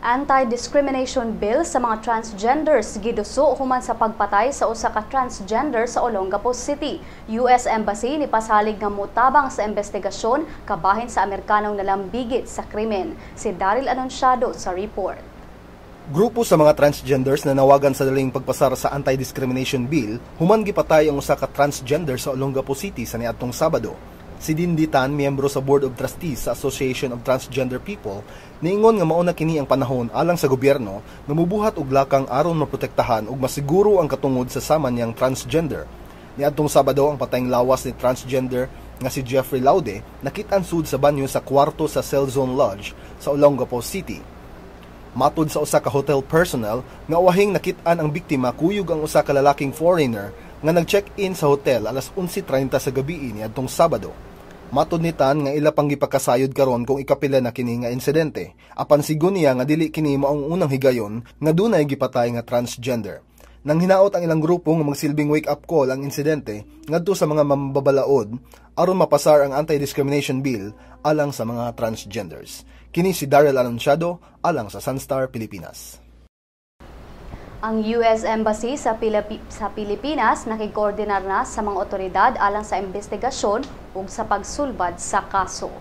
Anti-discrimination bill sa mga transgenders giduso human sa pagpatay sa usa ka transgender sa Olongapo City. US Embassy ni pasalig nga mutabang sa investigasyon kabahin sa Amerikanong nalambigit sa krimen. Si Daryl Anunciado sa report. Grupo sa mga transgenders na nawagan sa daling pagpasar sa anti-discrimination bill, human gipatay ang usa ka transgender sa Olongapo City sa niadtong Sabado. Si Dindy Tan, miyembro sa Board of Trustees sa Association of Transgender People, niingon nga mauna kini ang panahon alang sa gobyerno nga mubuhat og lakang aron maprotektahan ug masiguro ang katungod sa sama niyang transgender. Niadtong Sabado ang patayng lawas ni transgender nga si Jeffrey Laude nakit-an sud sa banyo sa kwarto sa Cell Zone Lodge sa Olongapo City. Matud sa usa ka hotel personnel nga wahing nakit-an ang biktima kuyog ang usa ka lalaking foreigner nga nag-check-in sa hotel alas 11:30 sa gabi niadtong Sabado. Matud ni Tan nga ila pang gipakasayod karon kung ikapila na kini nga insidente. Apan sigon niya nga dili kini mao ang unang higayon nga dunay gipatay nga transgender. Nang hinaot ang ilang grupo nga magsilbing wake-up call ang insidente ngadto sa mga mambabalaod aron mapasar ang anti-discrimination bill alang sa mga transgenders. Kini si Daryl Anunciado alang sa Sunstar Pilipinas. Ang US Embassy sa Pilipinas nakikoordinar na sa mga otoridad alang sa investigasyon ug sa pagsulbad sa kaso.